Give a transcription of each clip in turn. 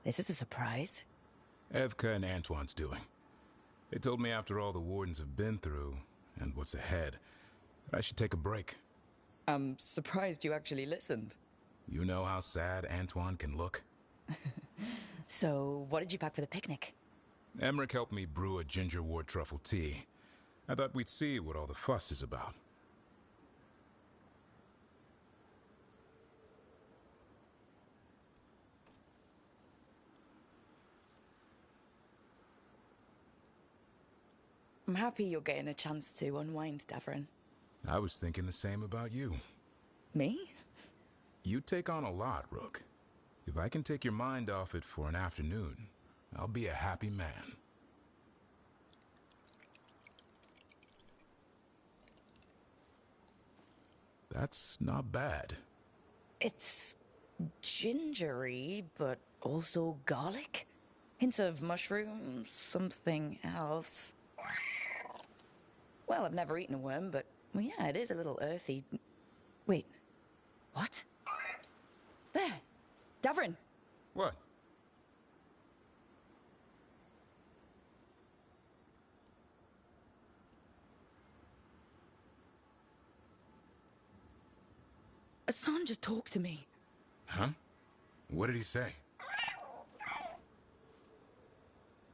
This is a surprise. Evka and Antoine's doing. They told me after all the Wardens have been through, and what's ahead, that I should take a break. I'm surprised you actually listened. You know how sad Antoine can look? So, what did you pack for the picnic? Emmerich helped me brew a ginger wort truffle tea. I thought we'd see what all the fuss is about. I'm happy you're getting a chance to unwind, Davrin. I was thinking the same about you. Me? You take on a lot, Rook. If I can take your mind off it for an afternoon, I'll be a happy man. That's not bad. It's gingery, but also garlic. Hints of mushroom, something else. Well, I've never eaten a worm, but, well, yeah, it is a little earthy. Wait, what? There! Davrin! What? Hassan just talked to me. Huh? What did he say?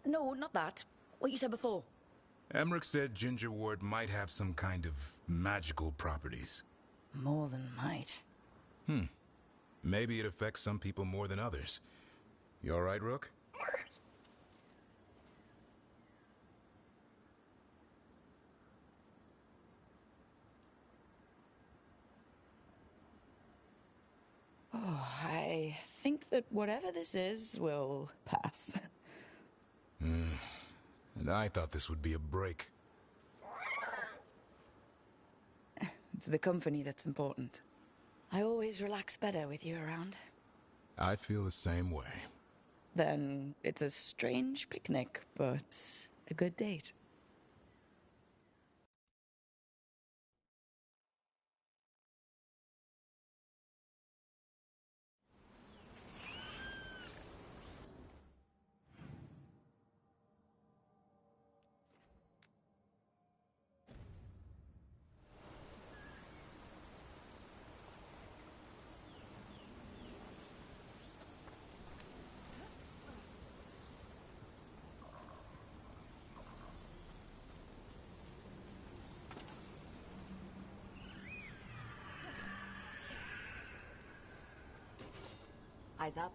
No, not that. What you said before. Emmerich said ginger wort might have some kind of magical properties. More than might. Maybe it affects some people more than others. You all right, Rook? Oh, I think that whatever this is will pass. And I thought this would be a break. It's the company that's important. I always relax better with you around. I feel the same way. Then it's a strange picnic, but a good date. Eyes up.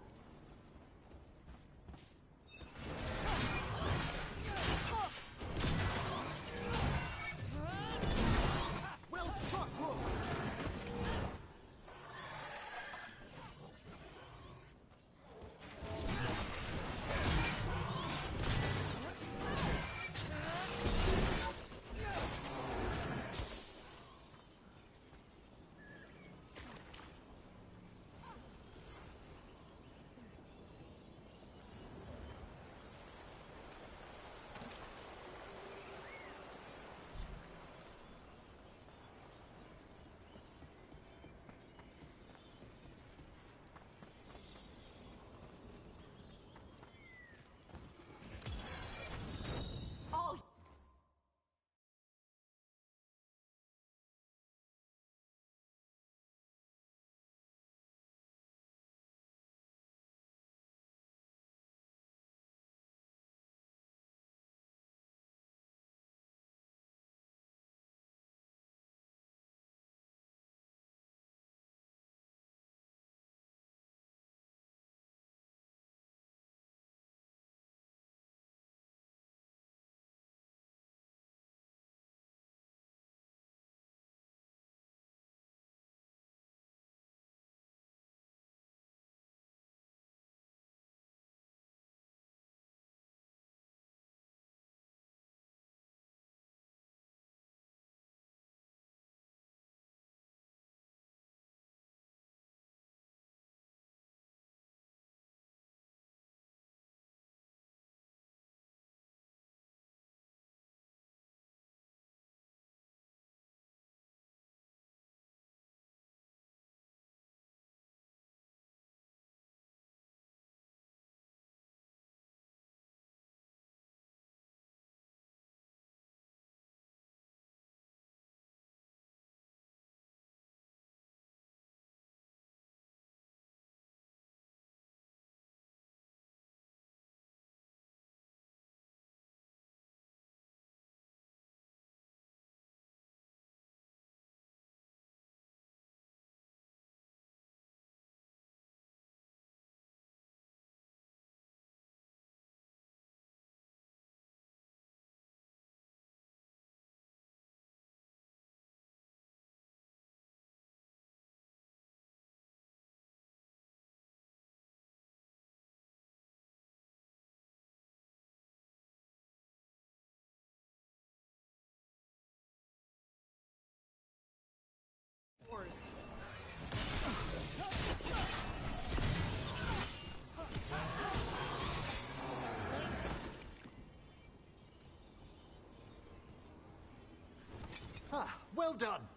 Well done.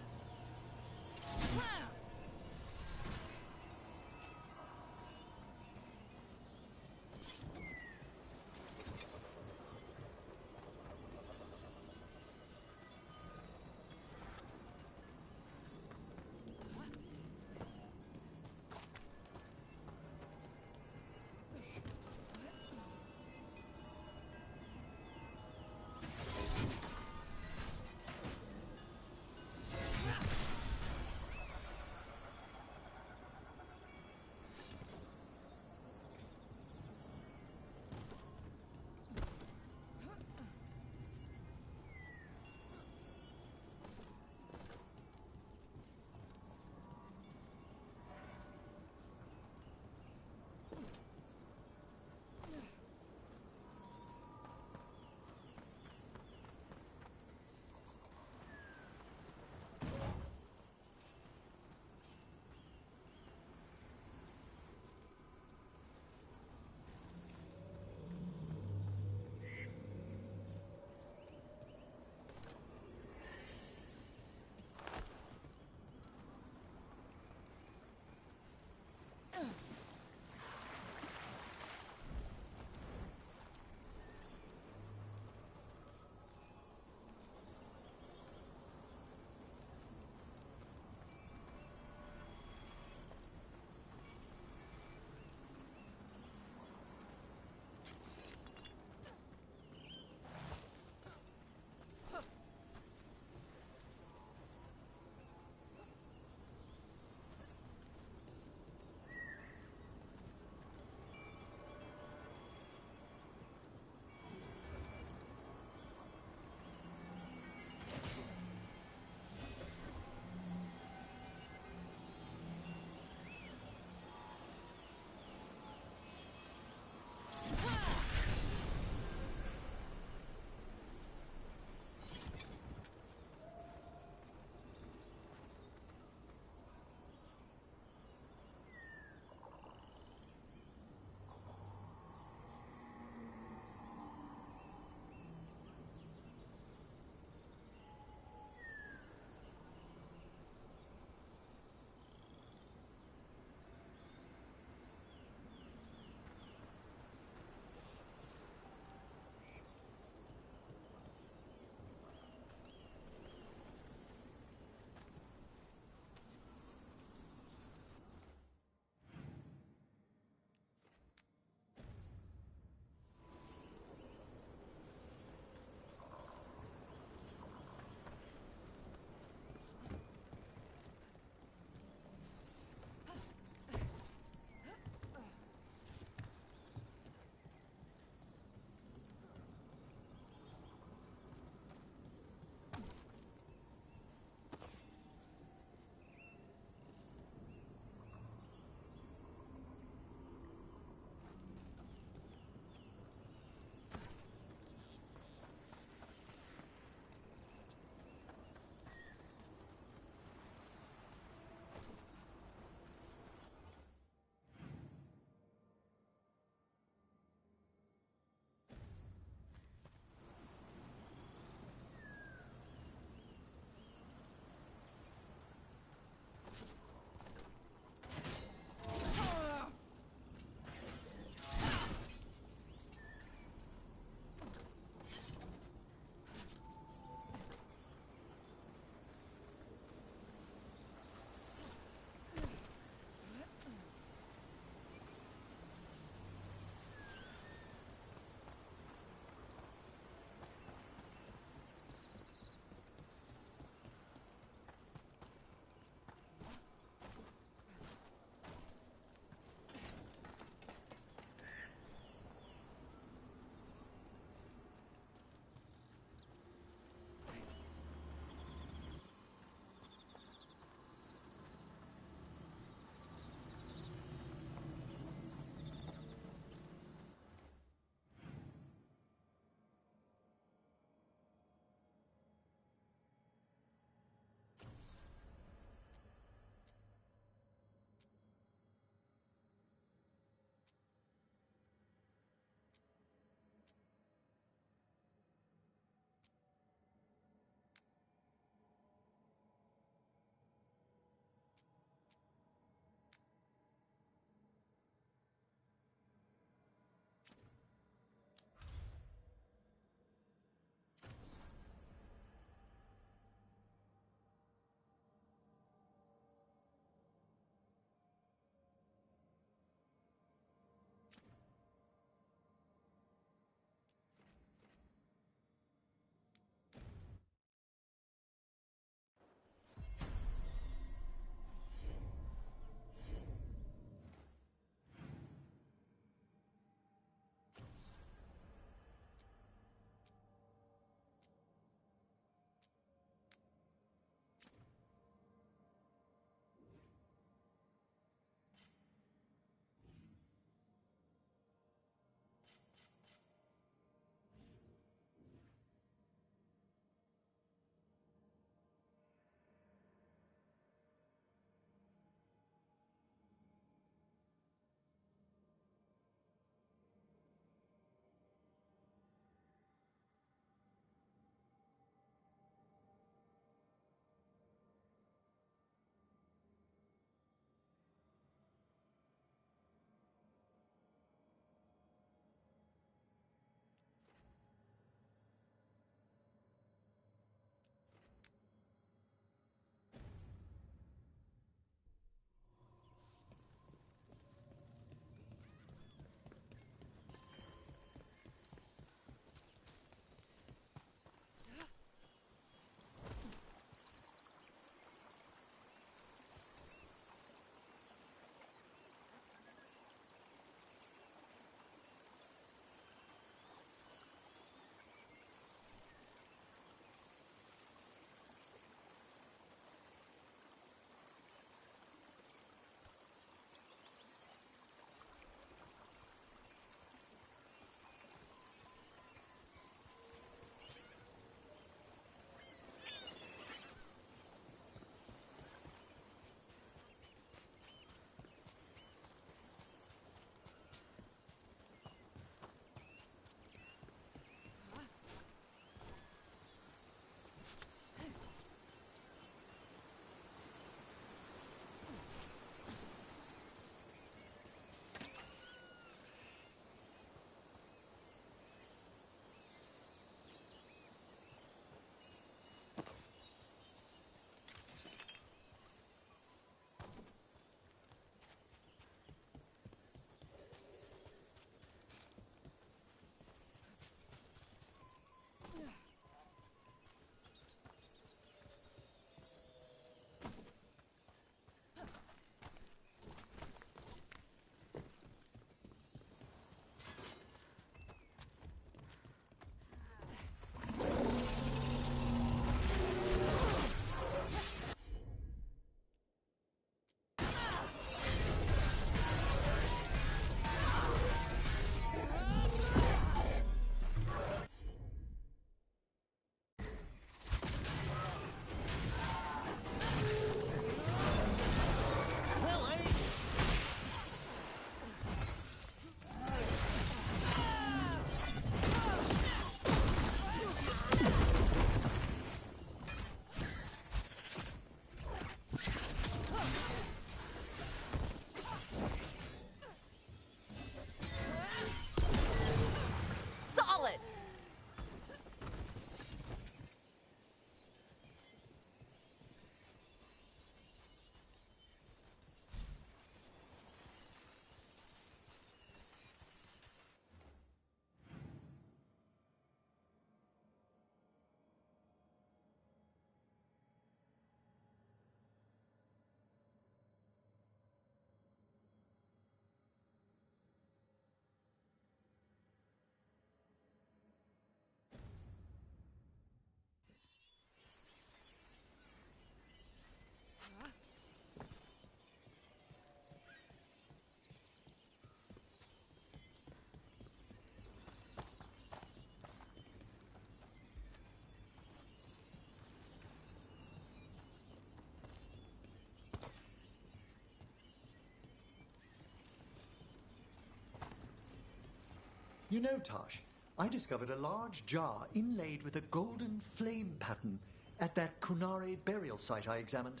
You know, Tosh, I discovered a large jar inlaid with a golden flame pattern at that Kunari burial site I examined.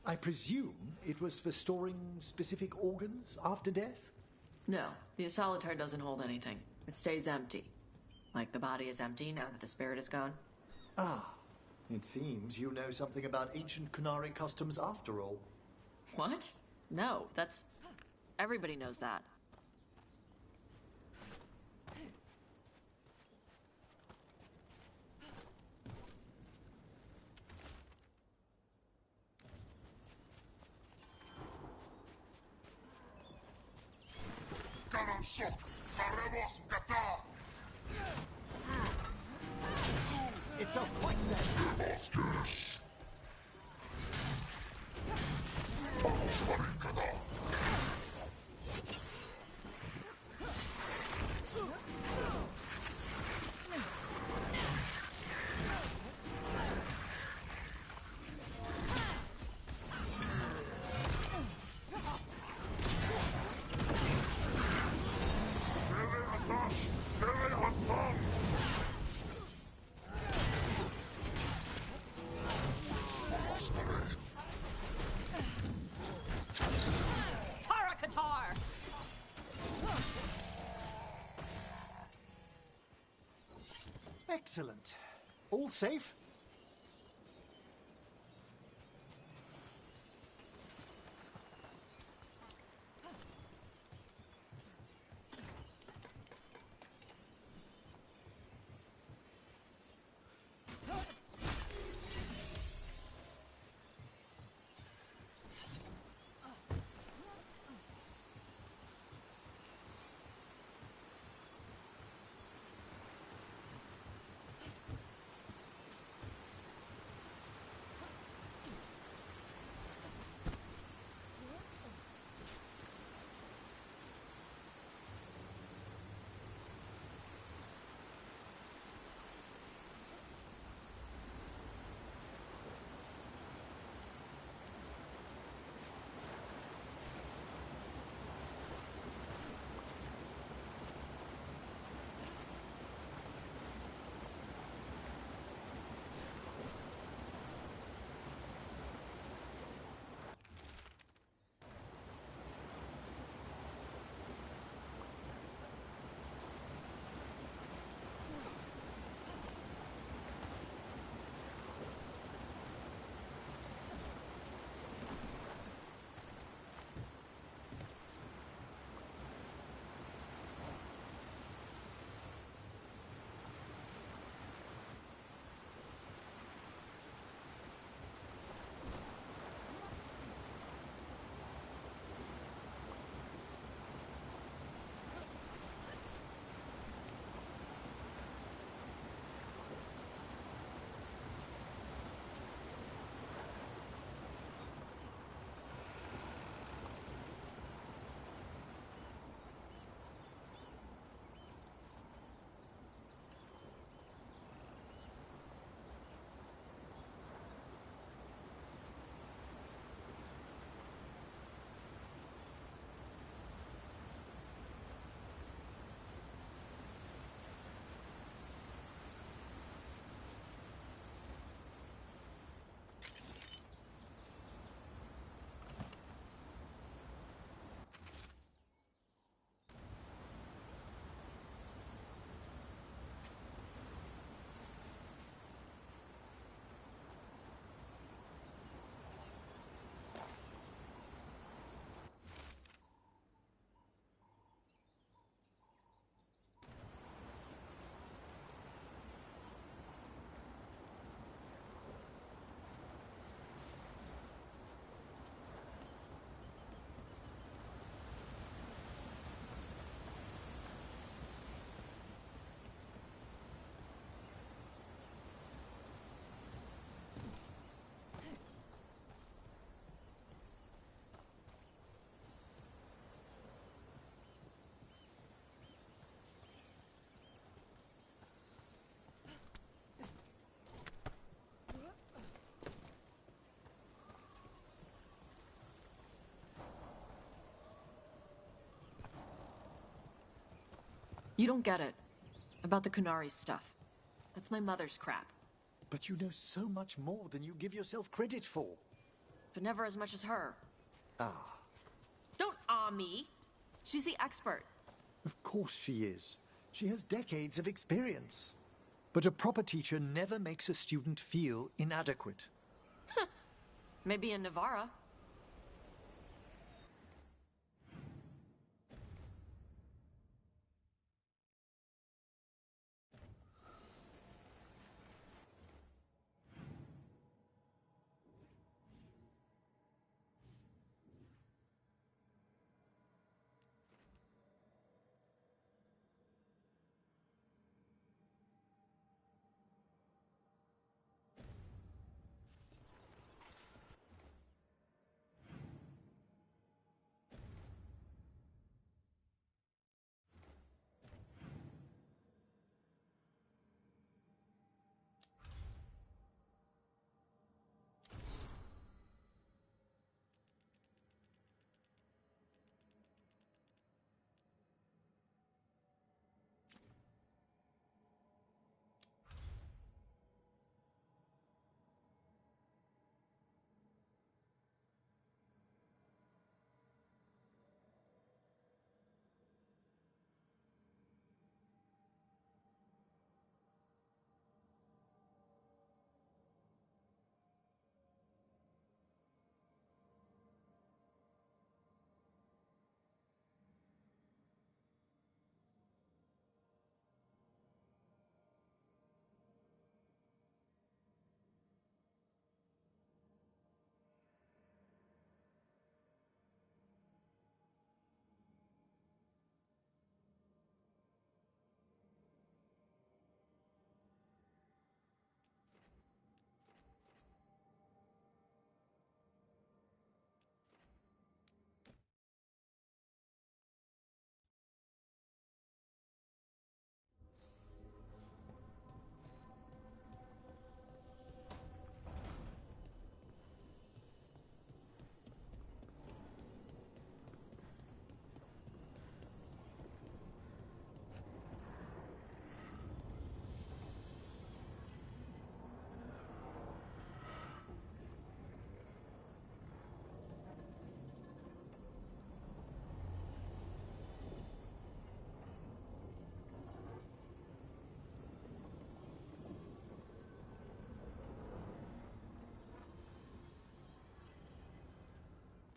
I presume it was for storing specific organs after death? No, the Asolitar doesn't hold anything. It stays empty. Like the body is empty now that the spirit is gone. Ah, it seems you know something about ancient Kunari customs after all. What? No, that's... Everybody knows that. It's a fight then! Tarakatar! Excellent. All safe? You don't get it. About the Kunari stuff. That's my mother's crap. But you know so much more than you give yourself credit for. But never as much as her. Ah, Don't me. She's the expert. of course she is. She has decades of experience. But a proper teacher never makes a student feel inadequate. Maybe in Navarra.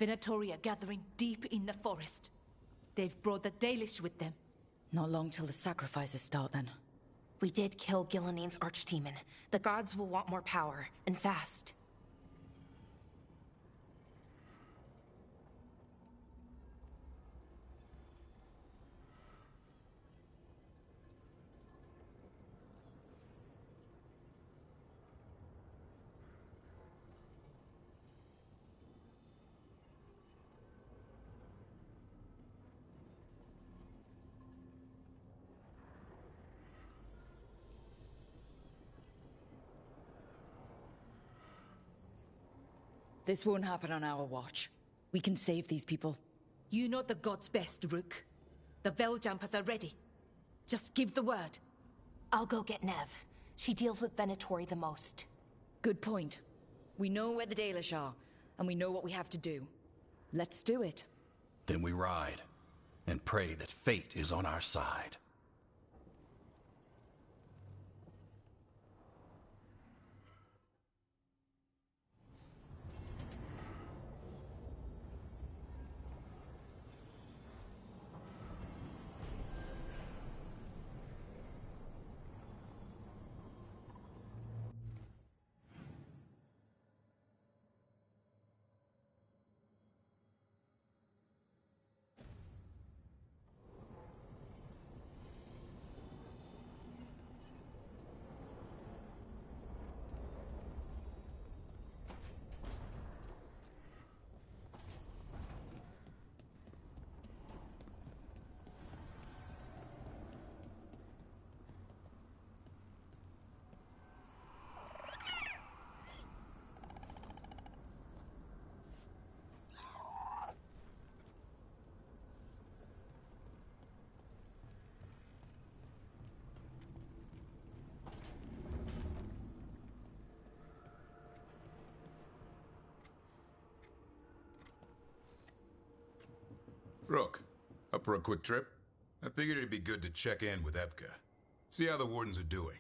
Venatori are gathering deep in the forest. They've brought the Dalish with them. Not long till the sacrifices start, then. We did kill Gilanine's archdemon. The gods will want more power, and fast. This won't happen on our watch. We can save these people. You know the gods best, Rook. The Veiljumpers are ready. Just give the word. I'll go get Nev. She deals with Venatori the most. Good point. We know where the Dalish are, and we know what we have to do. Let's do it. Then we ride, and pray that fate is on our side. Rook, up for a quick trip? I figured it'd be good to check in with Epka. See how the Wardens are doing.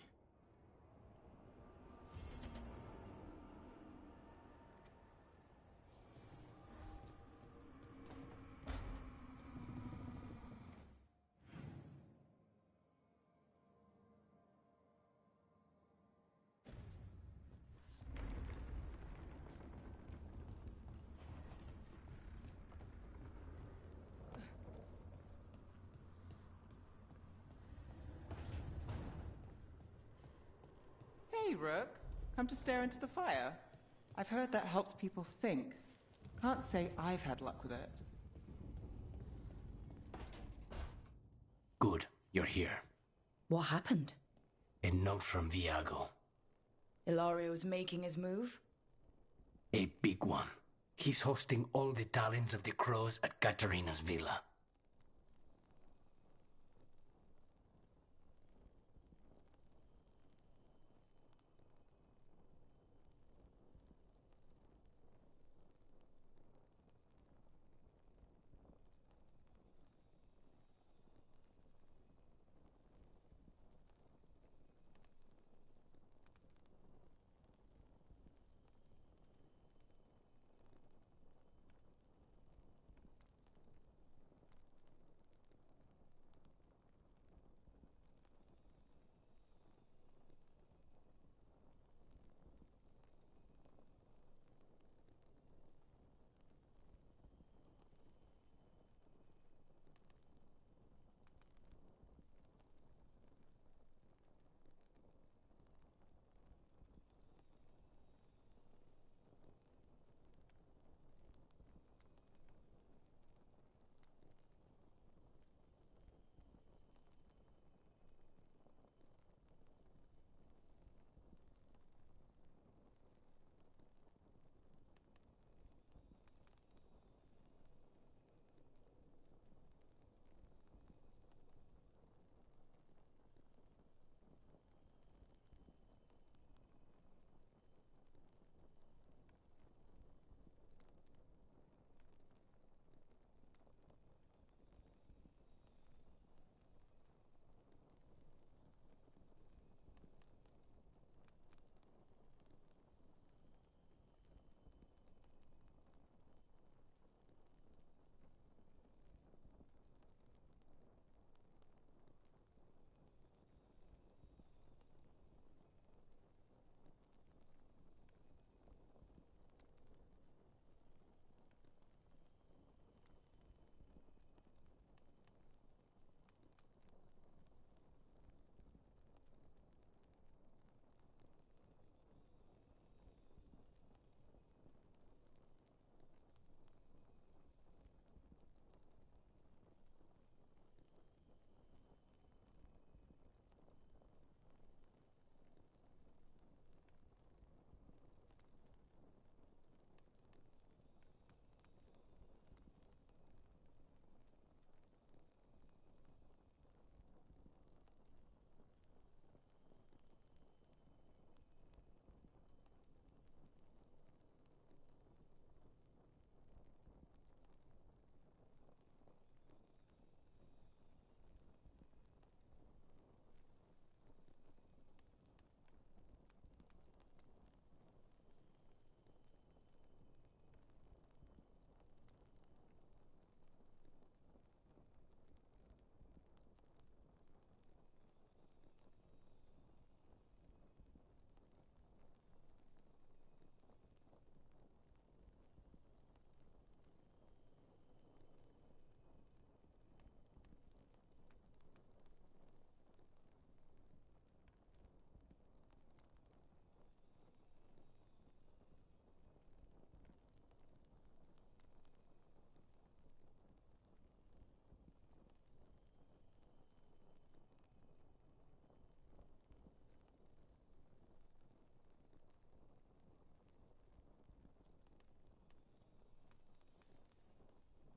Hey, Rook. Come to stare into the fire. I've heard that helps people think. Can't say I've had luck with it. Good, you're here. What happened? A note from Viago. Ilario's making his move? A big one. He's hosting all the talents of the crows at Katarina's villa.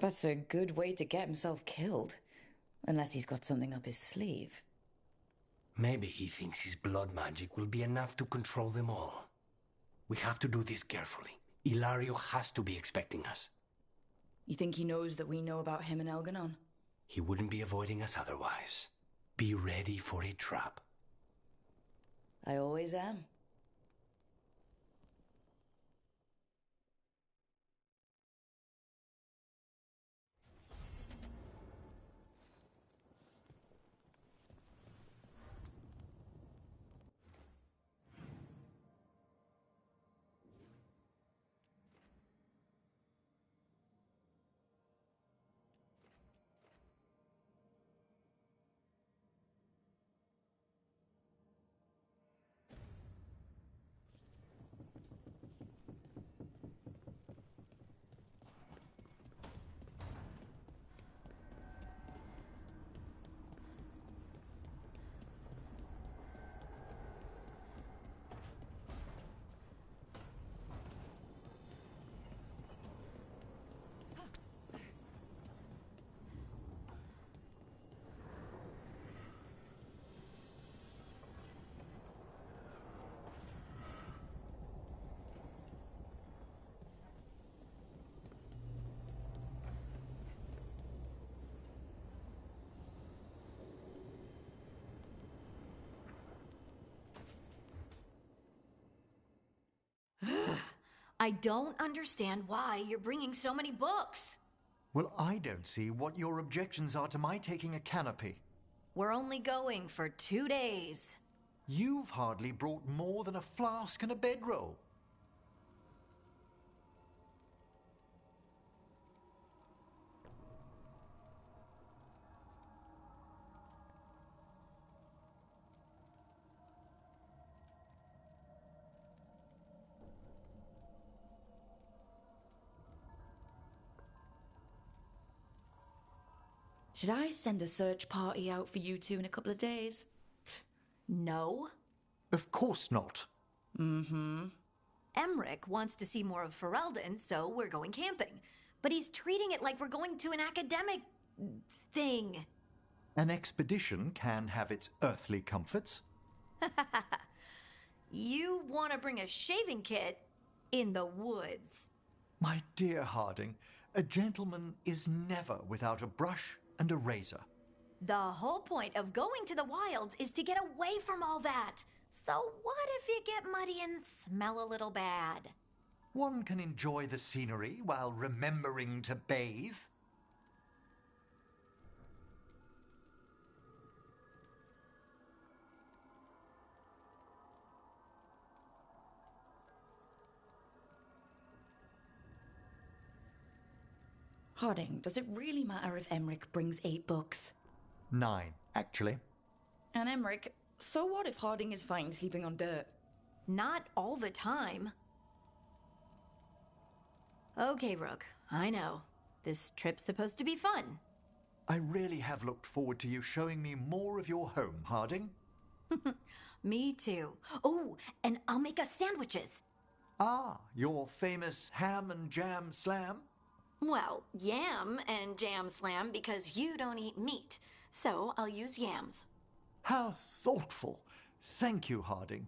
That's a good way to get himself killed. Unless he's got something up his sleeve. Maybe he thinks his blood magic will be enough to control them all. We have to do this carefully. Ilario has to be expecting us. You think he knows that we know about him and Elganon? He wouldn't be avoiding us otherwise. Be ready for a trap. I always am. I don't understand why you're bringing so many books. Well, I don't see what your objections are to my taking a canopy. We're only going for 2 days. You've hardly brought more than a flask and a bedroll. Should I send a search party out for you two in a couple of days? No. Of course not. Mm-hmm. Emmerich wants to see more of Ferelden, so we're going camping. But he's treating it like we're going to an academic thing. An expedition can have its earthly comforts. You want to bring a shaving kit in the woods. My dear Harding, a gentleman is never without a brush and a razor. The whole point of going to the wilds is to get away from all that. So what if you get muddy and smell a little bad? One can enjoy the scenery while remembering to bathe. Harding, does it really matter if Emmerich brings 8 books? 9, actually. And Emmerich, so what if Harding is fine sleeping on dirt? Not all the time. Okay, Rook, I know. This trip's supposed to be fun. I really have looked forward to you showing me more of your home, Harding. Me too. Oh, and I'll make us sandwiches. Ah, your famous ham and jam slam? Well, yam and jam slam because you don't eat meat. So I'll use yams. How thoughtful. Thank you, Harding.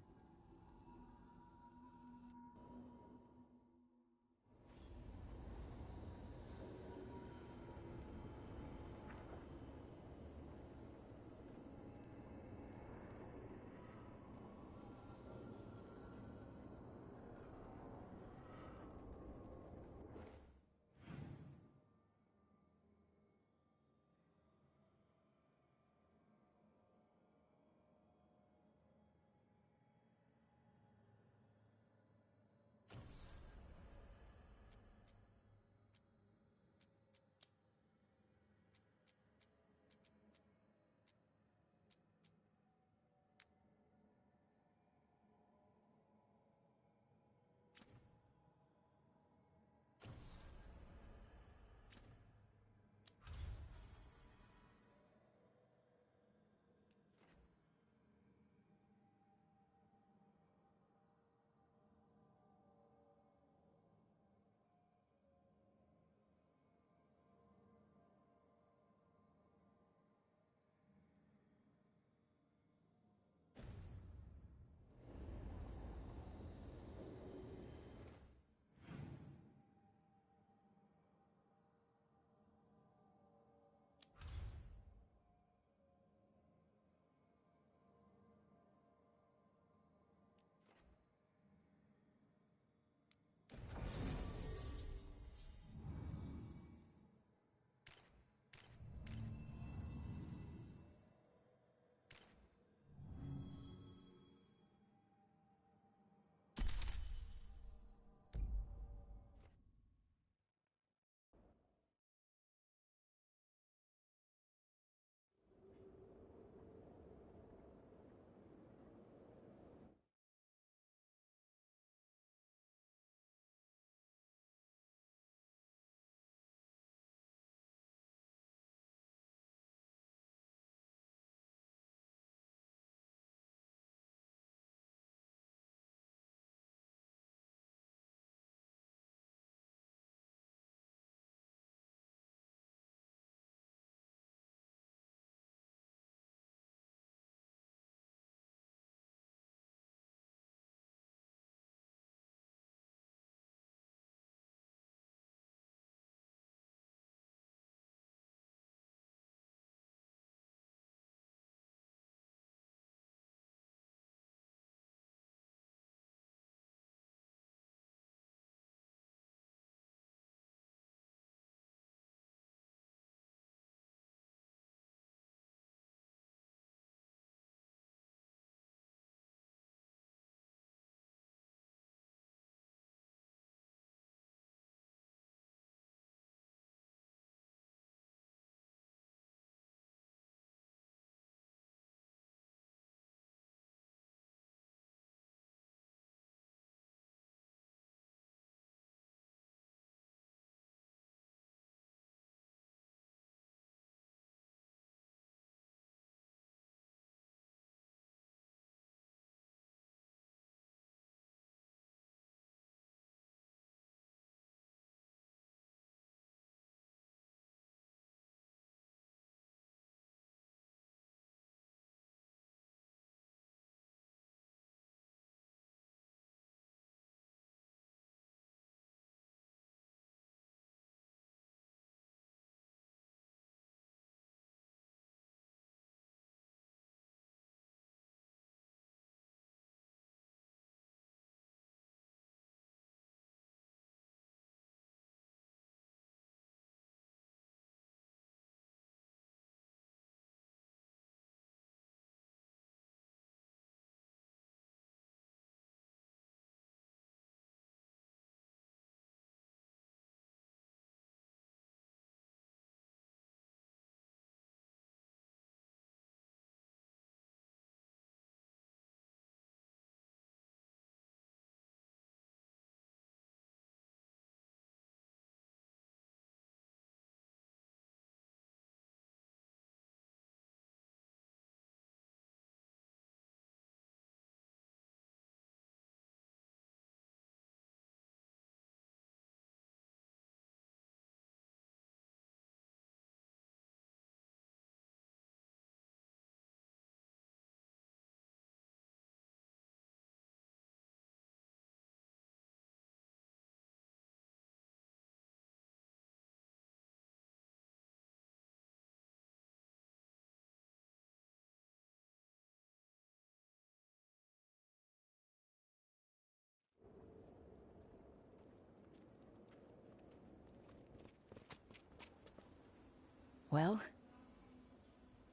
Well?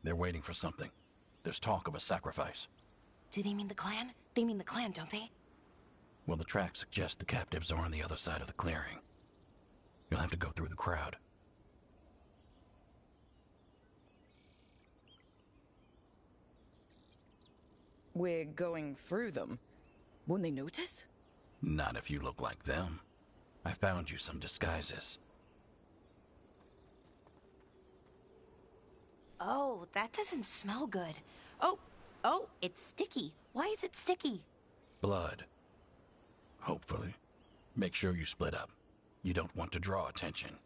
They're waiting for something. There's talk of a sacrifice. Do they mean the clan? They mean the clan, don't they? Well, the tracks suggest the captives are on the other side of the clearing. You'll have to go through the crowd. We're going through them. Won't they notice? Not if you look like them. I found you some disguises. Oh, that doesn't smell good. Oh, it's sticky. Why is it sticky? Blood. Hopefully. Make sure you split up. You don't want to draw attention.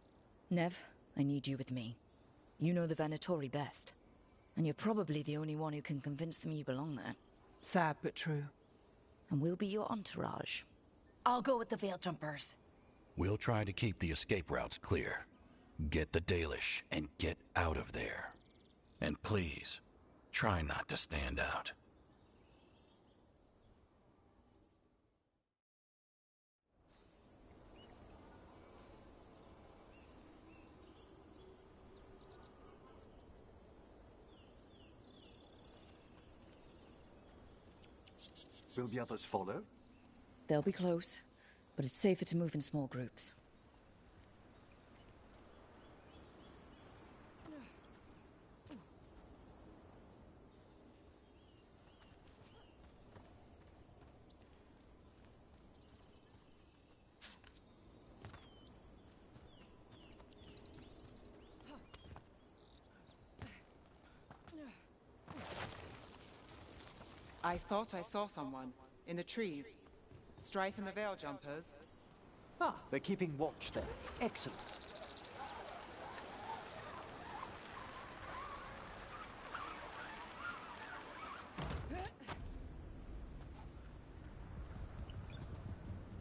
Nev, I need you with me. You know the Venatori best. And you're probably the only one who can convince them you belong there. Sad but true. And we'll be your entourage. I'll go with the Veil Jumpers. We'll try to keep the escape routes clear. Get the Dalish and get out of there. And please, try not to stand out. Will the others follow? They'll be close, but it's safer to move in small groups. I thought I saw someone. In the trees. Strife and the Veil Jumpers. Ah, they're keeping watch there. Excellent.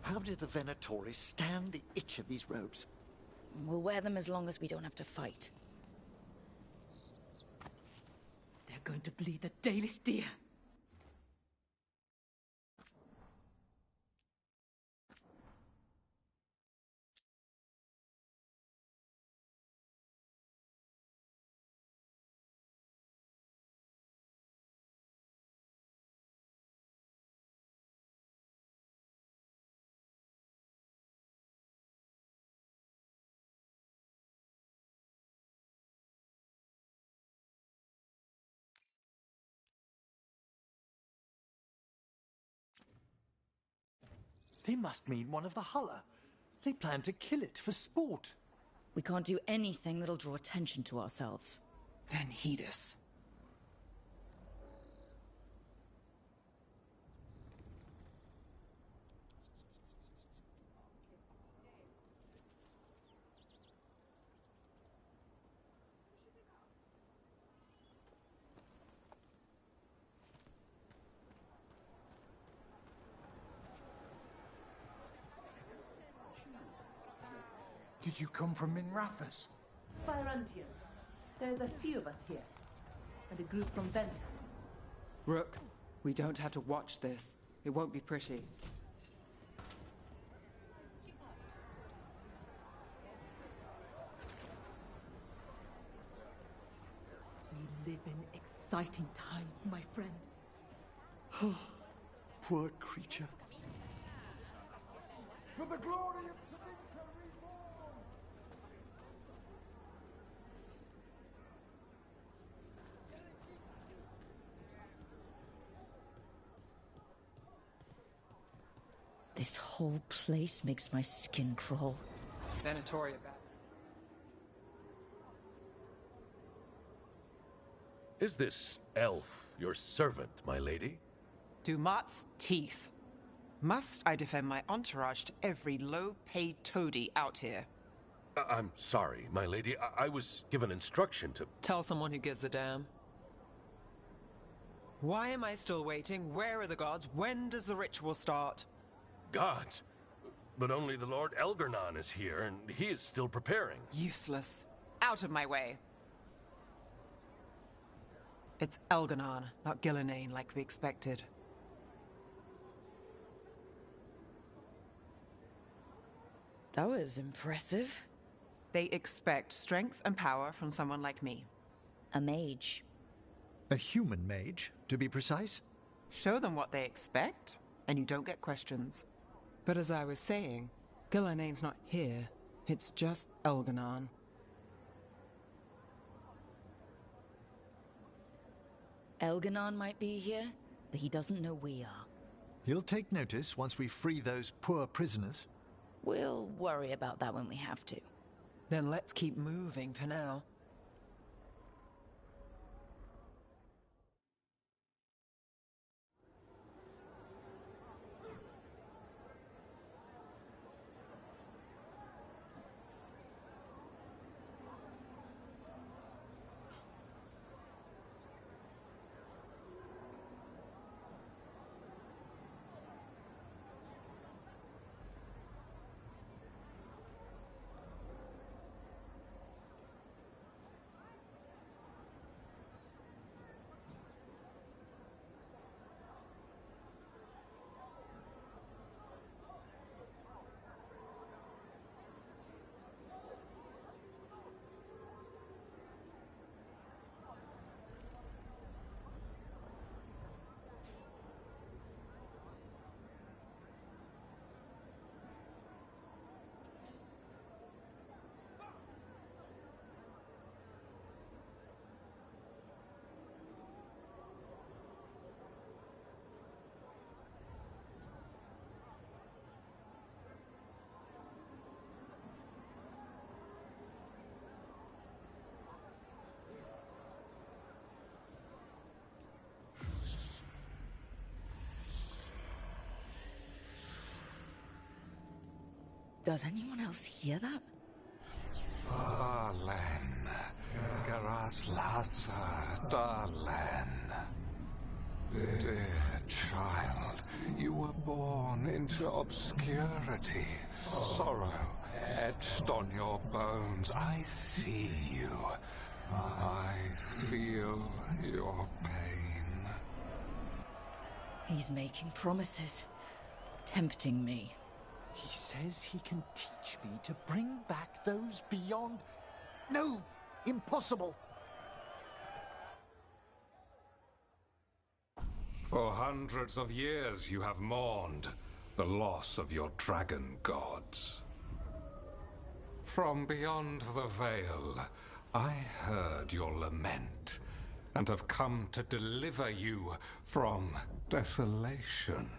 How did the Venatori stand the itch of these robes? We'll wear them as long as we don't have to fight. They're going to bleed the Dalish deer. They must mean one of the Hulla. They plan to kill it for sport. We can't do anything that'll draw attention to ourselves. Then heed us. Did you come from Minrathous? Fyrantian. There's a few of us here. And a group from Ventus. Rook, we don't have to watch this. It won't be pretty. We live in exciting times, my friend. Poor creature. For the glory of Tavita Reborn! This whole place makes my skin crawl. Venatoria back. Is this elf your servant, my lady? Dumat's teeth. Must I defend my entourage to every low-paid toady out here? I'm sorry, my lady. I was given instruction to... Tell someone who gives a damn. Why am I still waiting? Where are the gods? When does the ritual start? Gods? But only the Lord Elgarnon is here, and he is still preparing. Useless. Out of my way. It's Elgarnon, not Gillenane, like we expected. That was impressive. They expect strength and power from someone like me. A mage. A human mage, to be precise. Show them what they expect, and you don't get questions. But as I was saying, Gillanane's not here. It's just Elganon. Elganon might be here, but he doesn't know we are. He'll take notice once we free those poor prisoners. We'll worry about that when we have to. Then let's keep moving for now. Does anyone else hear that? Darlen, Garaslasa, Darlen. Dear child, you were born into obscurity. Sorrow etched on your bones. I see you. I feel your pain. He's making promises, tempting me. He says he can teach me to bring back those beyond... No! Impossible! For hundreds of years you have mourned the loss of your dragon gods. From beyond the veil, I heard your lament, and have come to deliver you from desolation.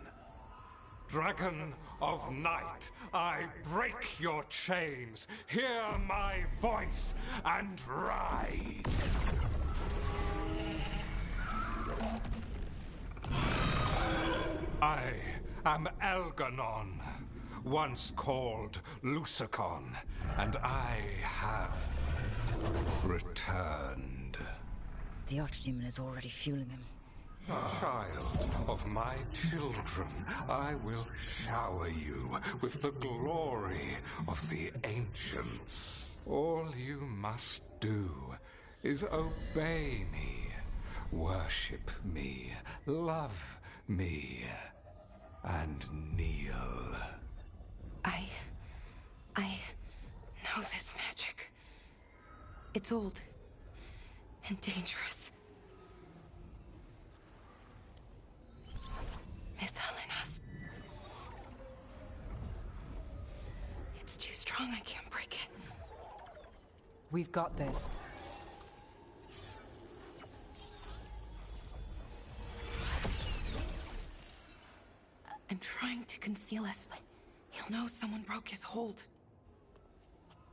Dragon of Night, I break your chains. Hear my voice and rise. I am Elganon, once called Lucicon, and I have returned. The Archdemon is already fueling him. Child of my children, I will shower you with the glory of the ancients. All you must do is obey me, worship me, love me, and kneel. I know this magic. It's old and dangerous. Mythalinas. It's too strong, I can't break it. We've got this. I'm trying to conceal us. He'll know someone broke his hold.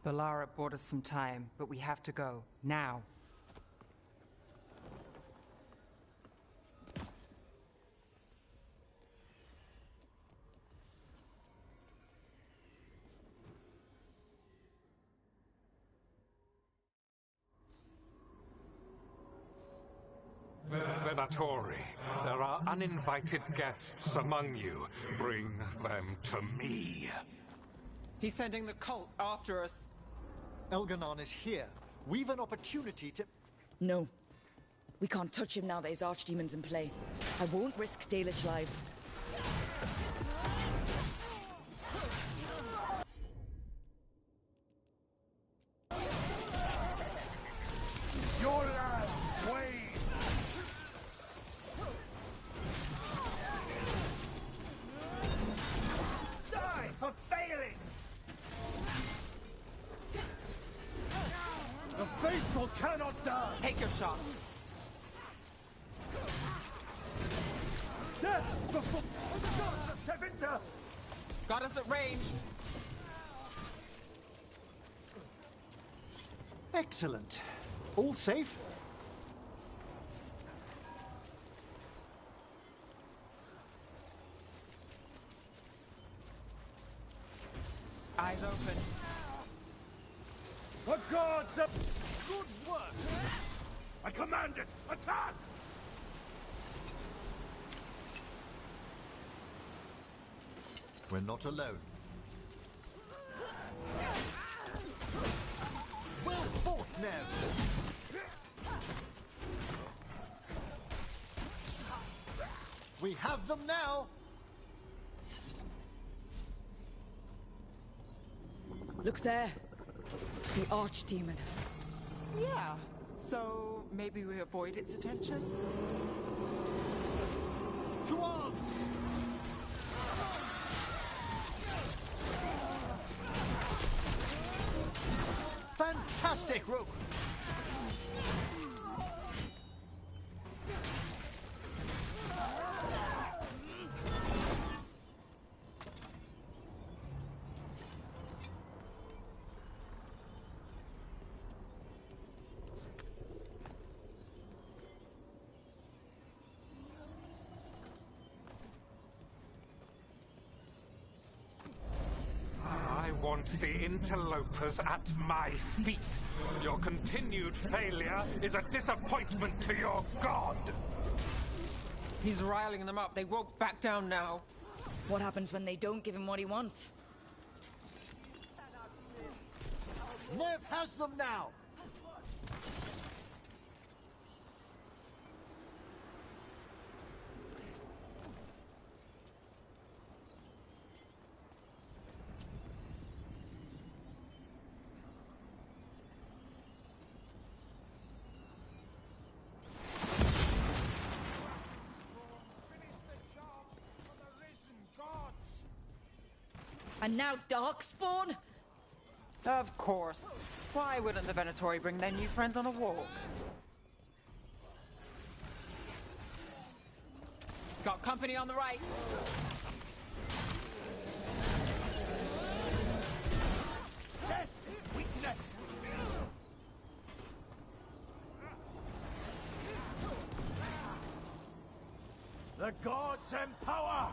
Balara bought us some time, but we have to go. Now. Venatori, there are uninvited guests among you. Bring them to me. He's sending the cult after us. Elganon is here. We've an opportunity to... No. We can't touch him now that his archdemon's in play. I won't risk Dalish lives. shot. Got us at range. Excellent. All safe? Eyes open. The gods of good work! I command it! Attack! We're not alone. Well fought, Nev! We have them now! Look there. The archdemon. Yeah, so maybe we avoid its attention? To arms! Fantastic, Rook! I want the interlopers at my feet. Your continued failure is a disappointment to your god. He's riling them up. They won't back down now. What happens when they don't give him what he wants? Nev has them now! And now Darkspawn? Of course. Why wouldn't the Venatori bring their new friends on a walk? Got company on the right. Death is weakness! The gods empower!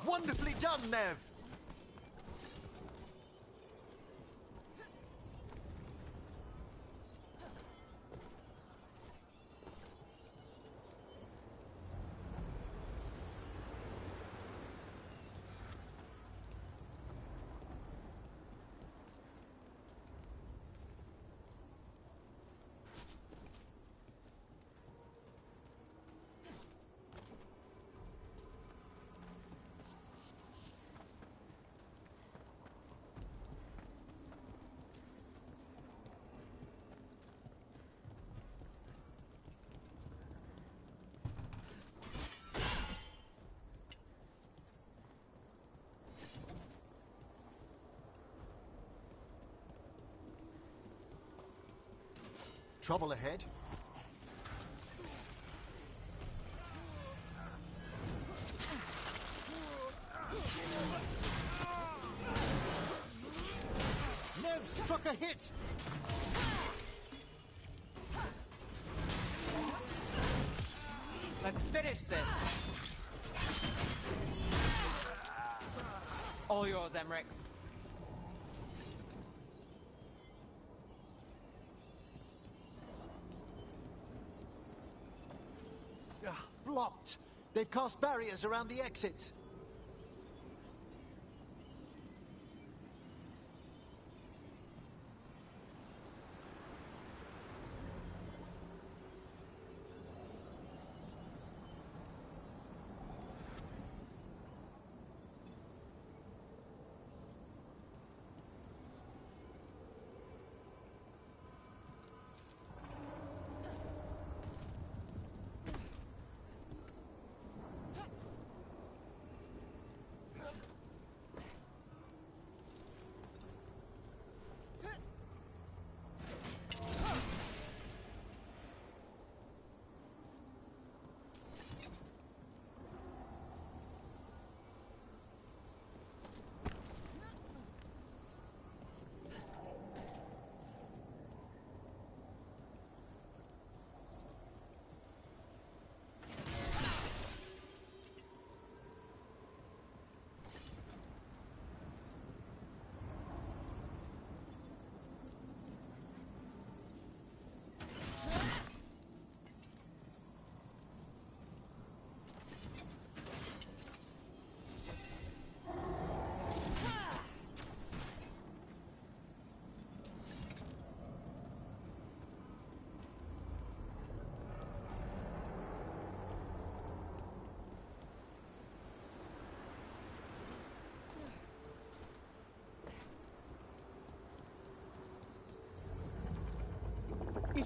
Wonderfully done, Nev! Trouble ahead. Nev struck a hit! Let's finish this. All yours, Emmerich. Blocked! They've cast barriers around the exit.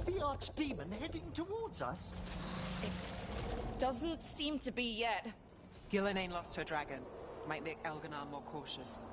Is the archdemon heading towards us? Doesn't seem to be yet. Gillenane lost her dragon. Might make Elganar more cautious.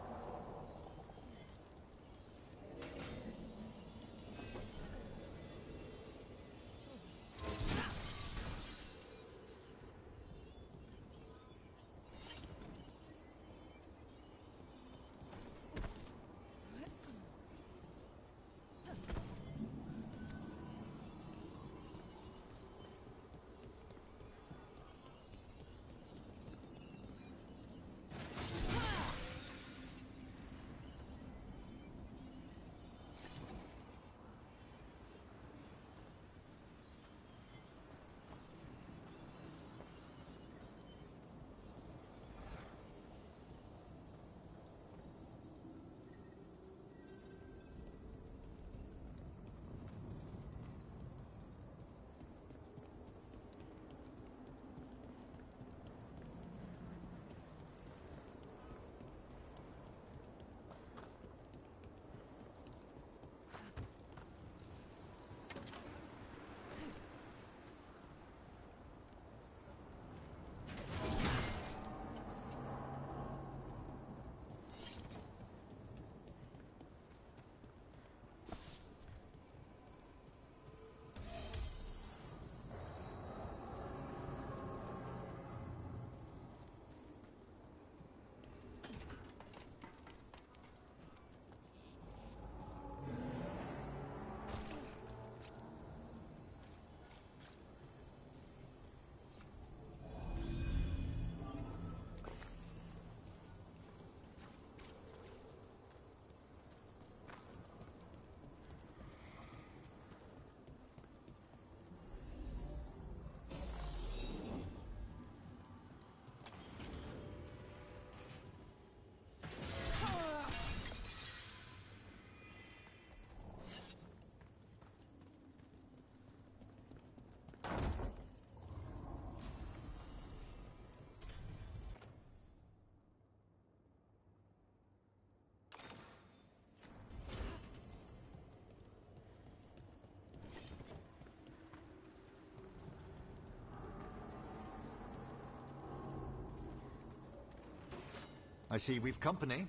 I see we've company.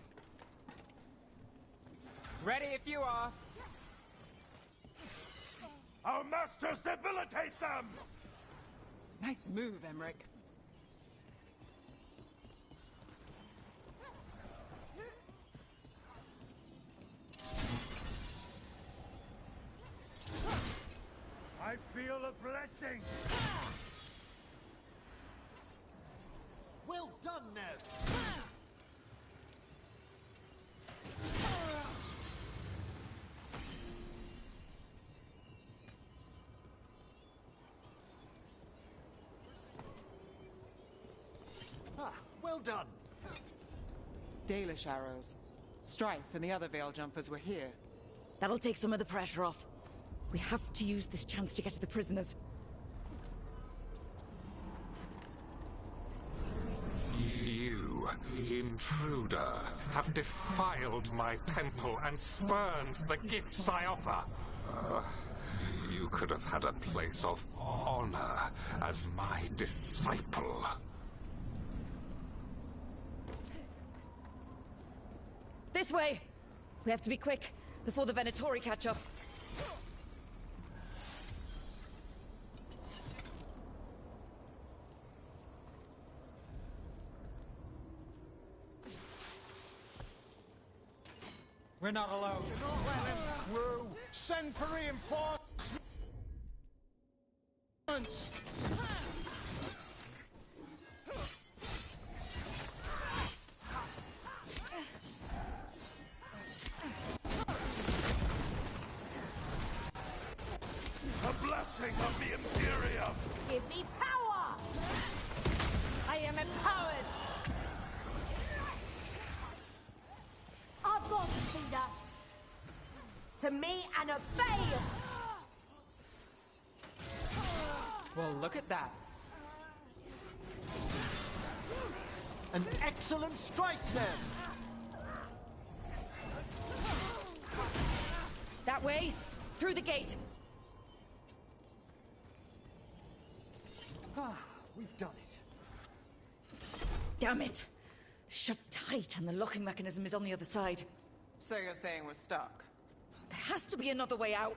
Ready if you are. Our masters debilitate them! Nice move, Emmerich. I feel a blessing! Well done, Nev! Well done. Dalish arrows. Strife and the other Veil Jumpers were here. That'll take some of the pressure off. We have to use this chance to get to the prisoners. You, intruder, have defiled my temple and spurned the gifts I offer. You could have had a place of honor as my disciple. This way! We have to be quick, before the Venatori catch up. We're not alone. Do not let him through! Send for reinforcements! The blessing of the Imperium! Give me power! I am empowered! Our gods feed us! To me and obey! Well, look at that. An excellent strike, then! That way, through the gate. Ah, we've done it. Damn it! Shut tight, and the locking mechanism is on the other side. So you're saying we're stuck? There has to be another way out.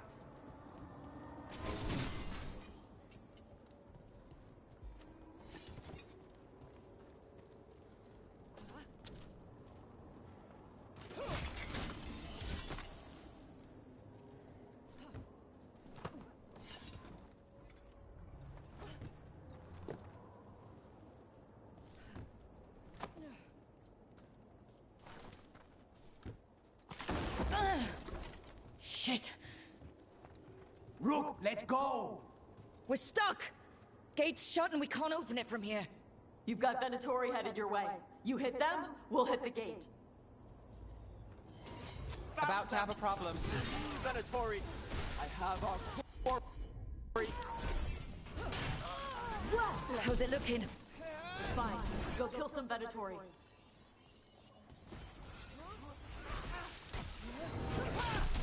Shit! Rook, let's go! We're stuck! Gate's shut and we can't open it from here. You've got Venatori headed your way. You hit them, we'll hit the gate. About to have a problem. Venatori, I have our core. How's it looking? Fine, go kill some Venatori.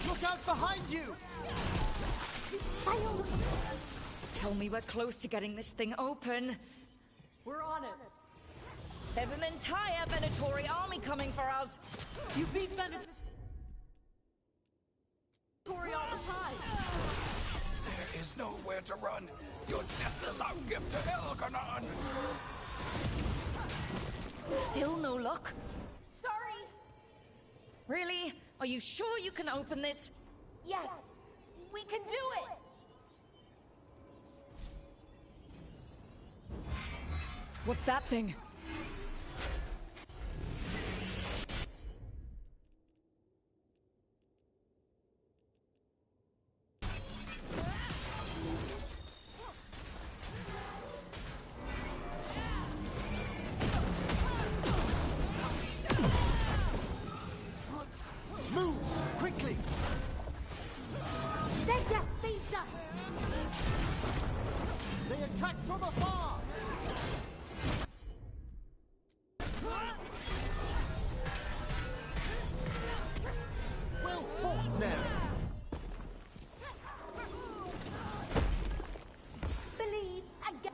Look out behind you! Tell me we're close to getting this thing open. We're on it. There's an entire Venatori army coming for us. You beat Venatori all the time. There is nowhere to run. Your death is our gift to Elgarnon. Still no luck? Sorry. Really? Are you sure you can open this? Yes, we can do it. What's that thing? Move! Quickly! They attack from afar! Well fought there! Believe again.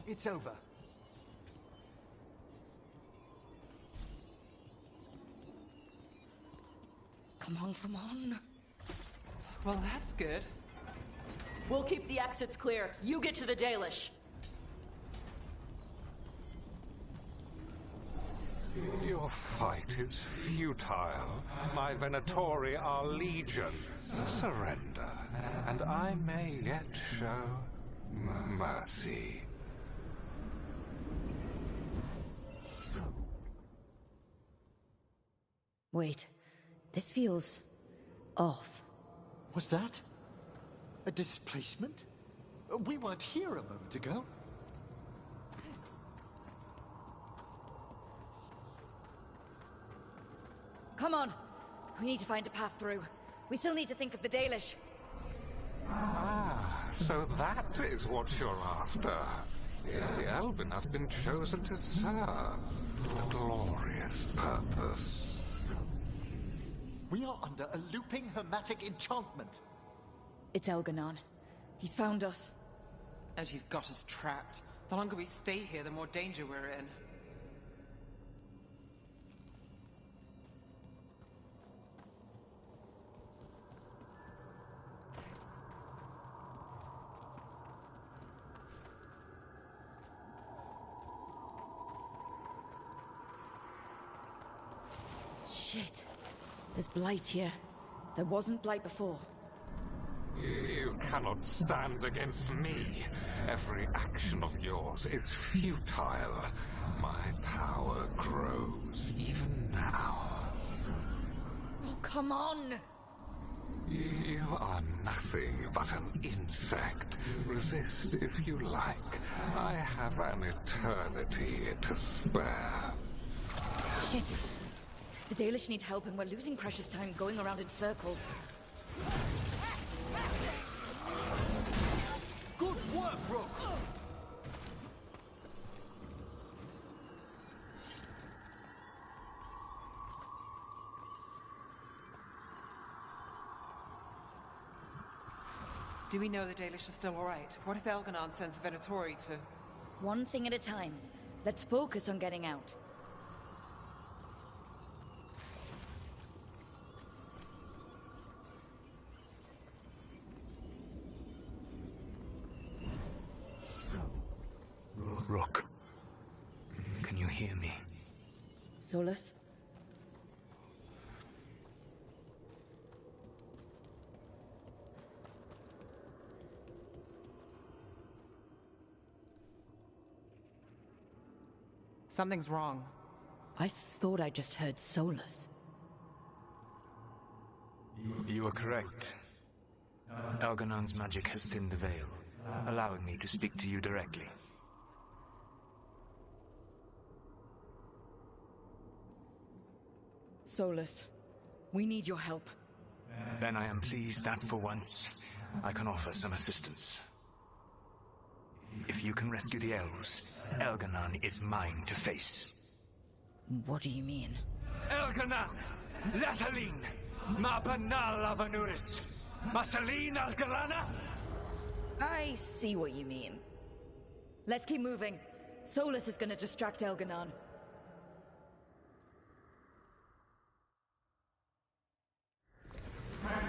It's over. Come on, come on. Well, that's good. We'll keep the exits clear. You get to the Dalish. Your fight is futile. My Venatori are legion. Surrender, and I may yet show mercy. Wait, this feels off. Was that a displacement? We weren't here a moment ago. Come on. We need to find a path through. We still need to think of the Dalish. Ah, so that is what you're after. The Elven have been chosen to serve a glorious purpose. We are under a looping hermetic enchantment. It's Elgarnon. He's found us. And he's got us trapped. The longer we stay here, the more danger we're in. Shit. There's blight here. There wasn't blight before. You cannot stand against me. Every action of yours is futile. My power grows even now. Oh, come on! You are nothing but an insect. Resist if you like. I have an eternity to spare. Shit. The Dalish need help and we're losing precious time going around in circles. Good work, Rook! Do we know the Dalish are still alright? What if Elganon sends the Venatori to... One thing at a time. Let's focus on getting out. Rook, can you hear me? Solus? Something's wrong. I thought I just heard Solus. You are correct. Elganon's magic has thinned the veil, allowing me to speak to you directly. Solus, we need your help. Then I am pleased that for once, I can offer some assistance. If you can rescue the elves, Elganon is mine to face. What do you mean? Elganon! Lethalin! Ma banal avanuris! Masalin Algalana! I see what you mean. Let's keep moving. Solus is gonna distract Elganon.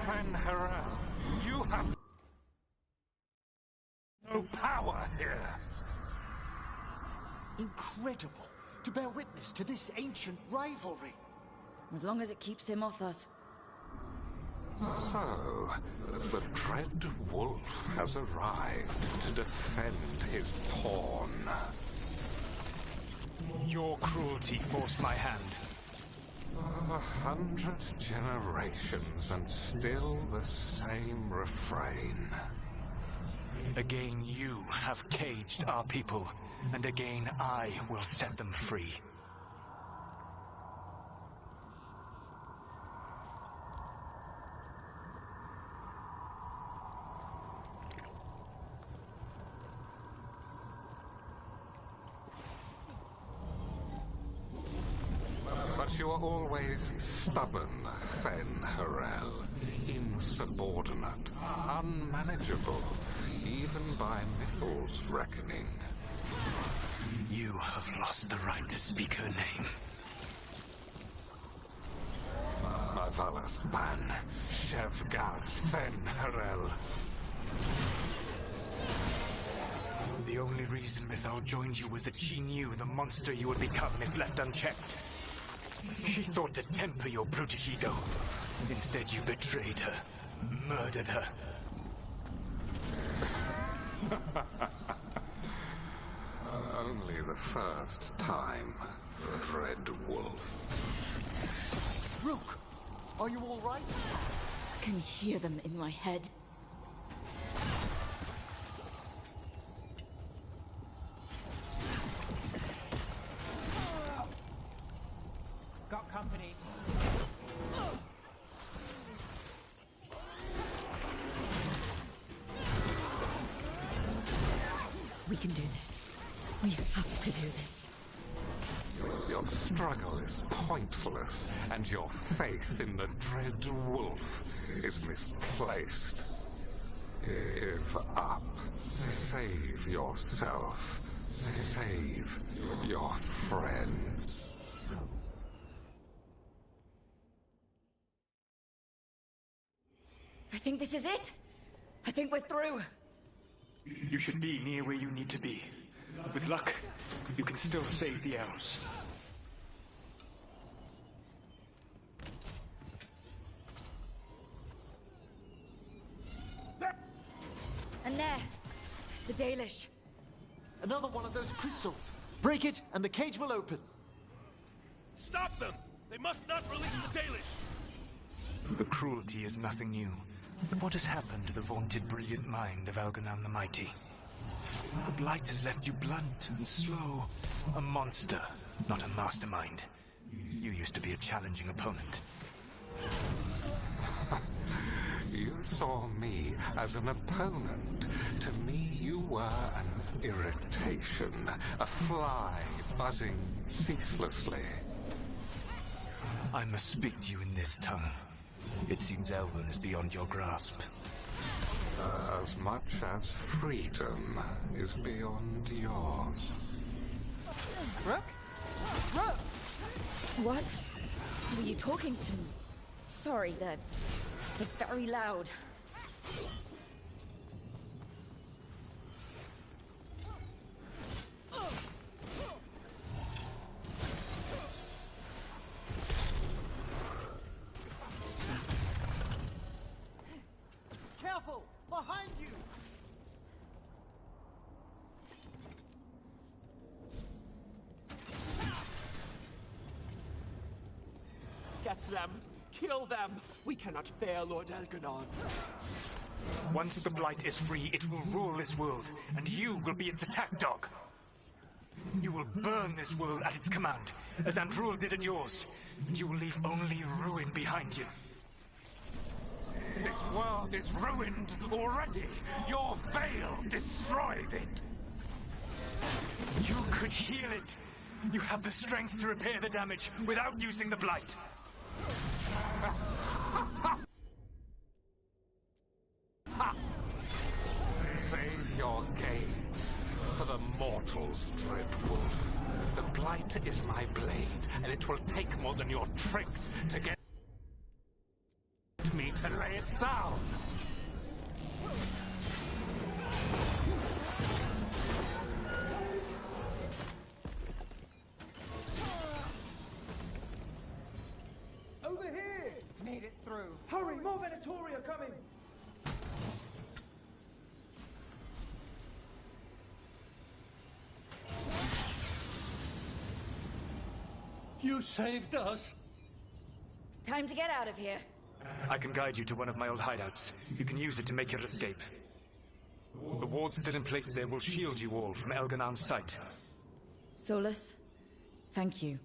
Van Harel, you have no power here. Incredible to bear witness to this ancient rivalry. As long as it keeps him off us. So, the Dread Wolf has arrived to defend his pawn. Your cruelty forced my hand. 100 generations and still the same refrain. Again you have caged our people, and again I will set them free. But you are always stubborn, Fen Harel. Insubordinate, unmanageable, even by Mithel's reckoning. You have lost the right to speak her name. Mavalas Ban, Shevgar Fen Harel. The only reason Mithal joined you was that she knew the monster you would become if left unchecked. She thought to temper your protegido. Instead, you betrayed her, murdered her. Only the first time, Dread Wolf. Rook, are you all right? I can hear them in my head. Got company. We can do this. We have to do this. Your struggle is pointless, and your faith in the Dread Wolf is misplaced. Give up. Save yourself. Save your friends. I think this is it. I think we're through. You should be near where you need to be. With luck, you can still save the elves. And there, the Dalish. Another one of those crystals. Break it, and the cage will open. Stop them! They must not release the Dalish! The cruelty is nothing new. But what has happened to the vaunted brilliant mind of Elganon the Mighty? The Blight has left you blunt and slow. A monster, not a mastermind. You used to be a challenging opponent. You saw me as an opponent. To me, you were an irritation. A fly buzzing ceaselessly. I must speak to you in this tongue. It seems Elven is beyond your grasp. As much as freedom is beyond yours. Rook? Rook! What? Were you talking to me? Sorry, they're very loud. Careful! Behind you! Get them! Kill them! We cannot fail Lord Elganon. Once the Blight is free, it will rule this world, and you will be its attack dog. You will burn this world at its command, as Andrul did at yours, and you will leave only ruin behind you. This world is ruined already. Your veil destroyed it. You could heal it. You have the strength to repair the damage without using the Blight. Save your games for the mortals, Dreadwolf. The Blight is my blade, and it will take more than your tricks to get me to lay it down. Over here! Made it through. Hurry, more Venatori are coming! You saved us! Time to get out of here. I can guide you to one of my old hideouts. You can use it to make your escape. The wards still in place there will shield you all from Elganon's sight. Solus, thank you.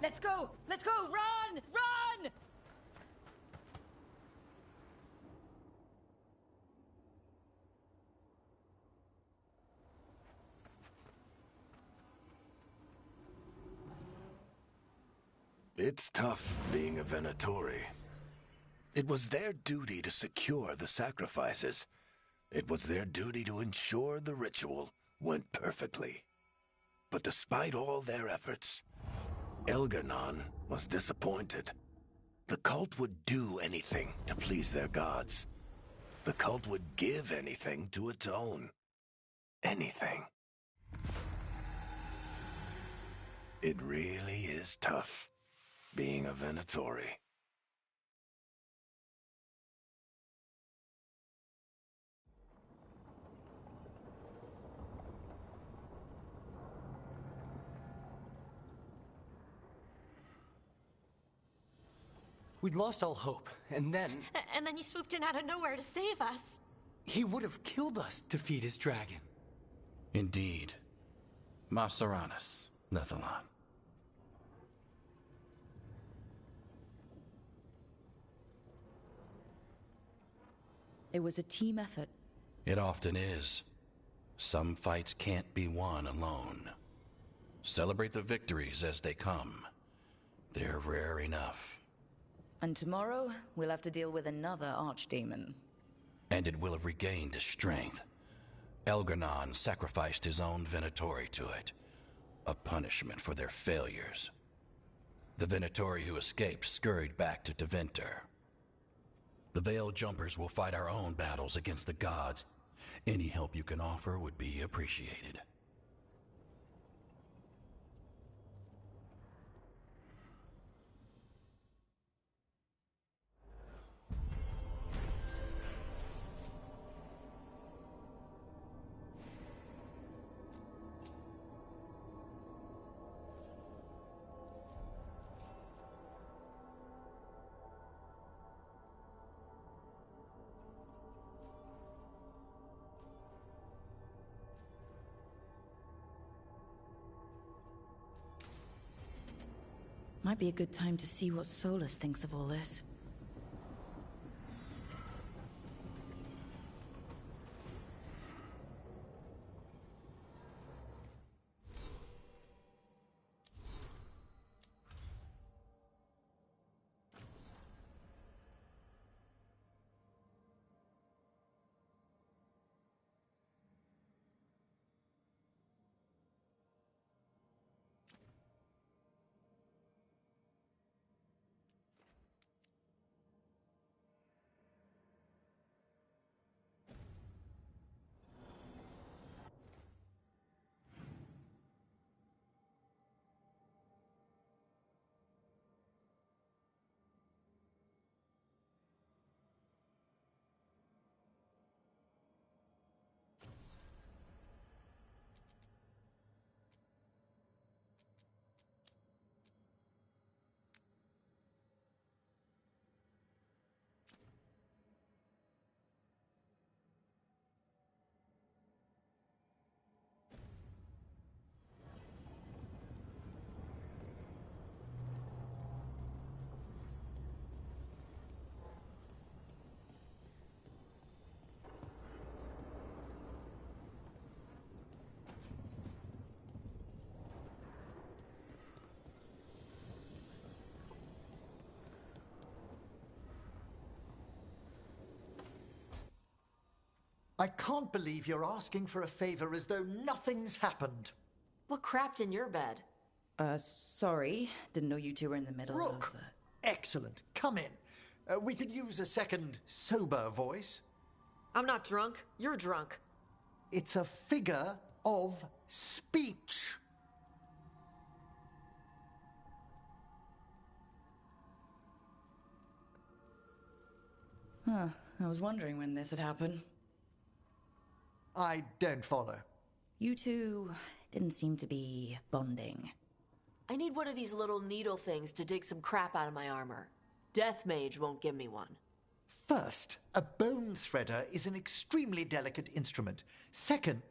Let's go! Let's go! Run! Run! It's tough being a Venatori. It was their duty to secure the sacrifices. It was their duty to ensure the ritual went perfectly. But despite all their efforts, Elganon was disappointed. The cult would do anything to please their gods. The cult would give anything to atone. Anything. It really is tough being a Venatori. We'd lost all hope, and then... And then you swooped in out of nowhere to save us. He would have killed us to feed his dragon. Indeed. Masteranus, Lethalon. It was a team effort. It often is. Some fights can't be won alone. Celebrate the victories as they come. They're rare enough. And tomorrow, we'll have to deal with another archdemon. And it will have regained its strength. Elganon sacrificed his own Venatori to it. A punishment for their failures. The Venatori who escaped scurried back to Deventer. The Veil Jumpers will fight our own battles against the gods. Any help you can offer would be appreciated. Might be a good time to see what Solus thinks of all this. I can't believe you're asking for a favor as though nothing's happened. What crapped in your bed? Sorry. Didn't know you two were in the middle Rook! of... Excellent. Come in. We could use a second sober voice. I'm not drunk. You're drunk. It's a figure of speech. Huh. I was wondering when this had happened. I don't follow. You two didn't seem to be bonding. I need one of these little needle things to dig some crap out of my armor. Death Mage won't give me one. First, a bone threader is an extremely delicate instrument. Second,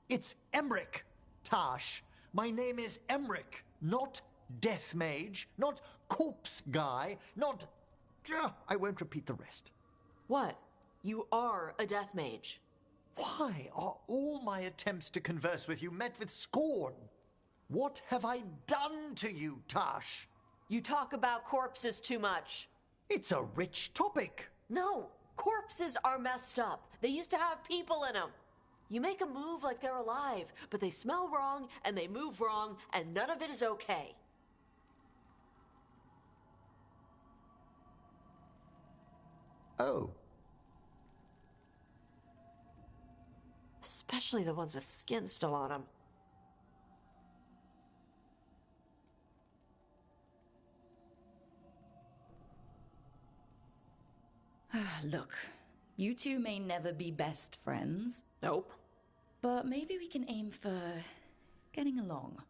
it's Emmerich, Tash. My name is Emmerich, not Death Mage, not Corpse Guy, not... I won't repeat the rest. What? You are a Death Mage. Why are all my attempts to converse with you met with scorn? What have I done to you, Tash? You talk about corpses too much. It's a rich topic. No, corpses are messed up. They used to have people in them. You make a move like they're alive, but they smell wrong and they move wrong, and none of it is okay. Oh. Especially the ones with skin still on them. Look, you two may never be best friends. Nope. But maybe we can aim for getting along.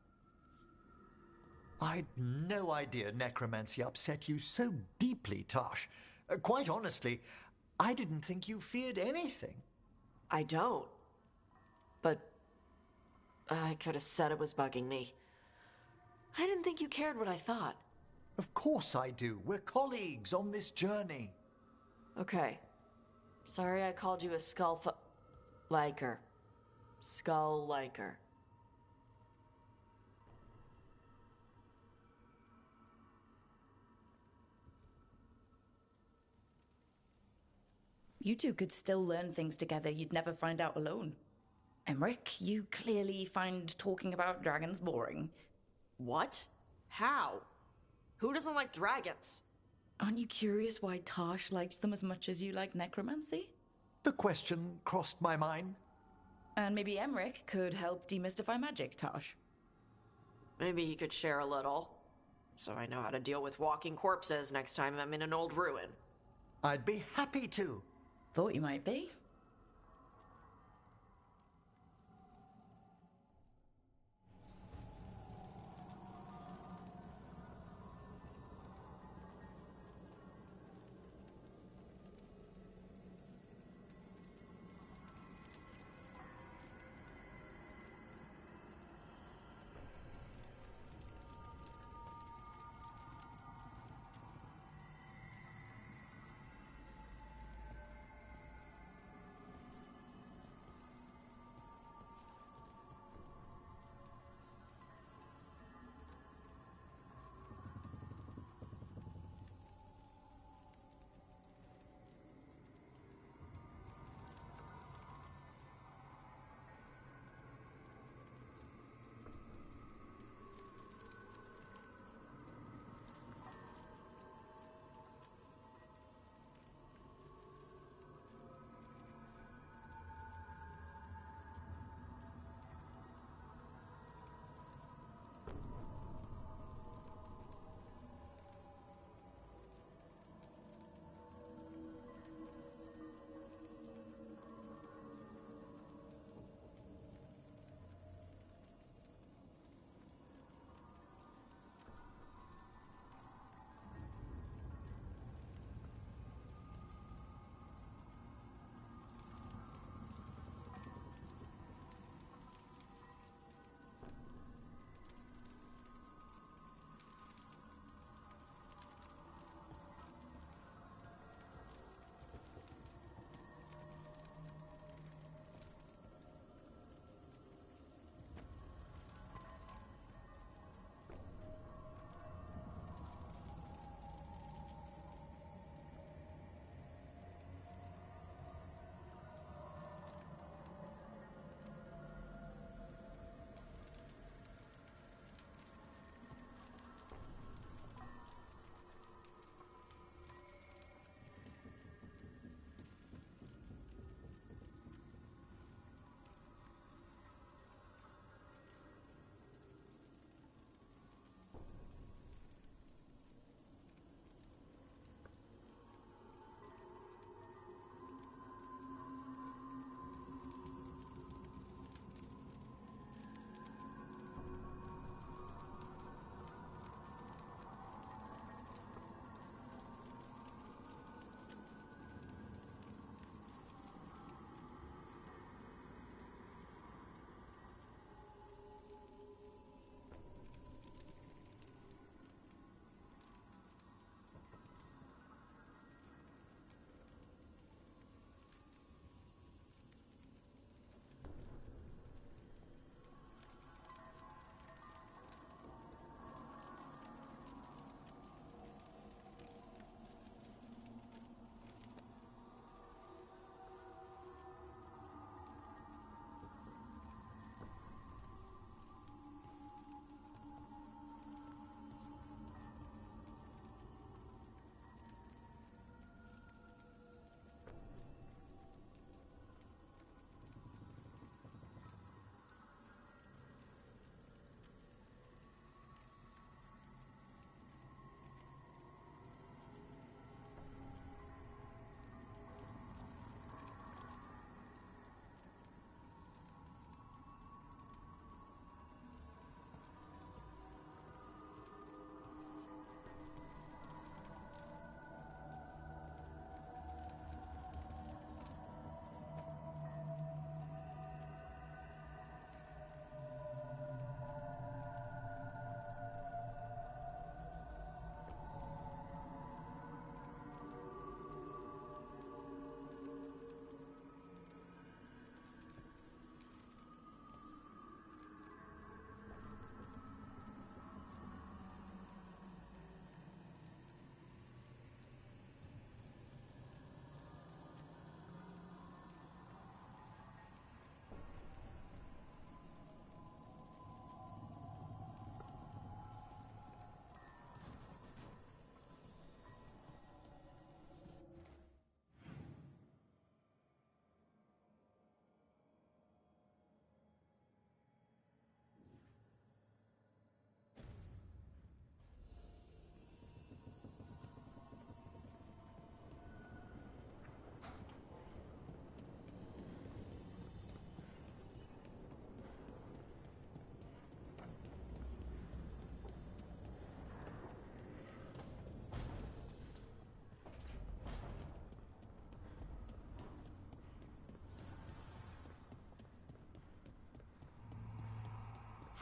I'd no idea necromancy upset you so deeply, Tash. Quite honestly, I didn't think you feared anything. I don't. But I could have said it was bugging me. I didn't think you cared what I thought. Of course I do. We're colleagues on this journey. Okay. Sorry I called you a liker. Skull liker. You two could still learn things together you'd never find out alone. Emmerich, you clearly find talking about dragons boring. What? How? Who doesn't like dragons? Aren't you curious why Tash likes them as much as you like necromancy? The question crossed my mind. And maybe Emmerich could help demystify magic, Tash. Maybe he could share a little, so I know how to deal with walking corpses next time I'm in an old ruin. I'd be happy to. Thought you might be.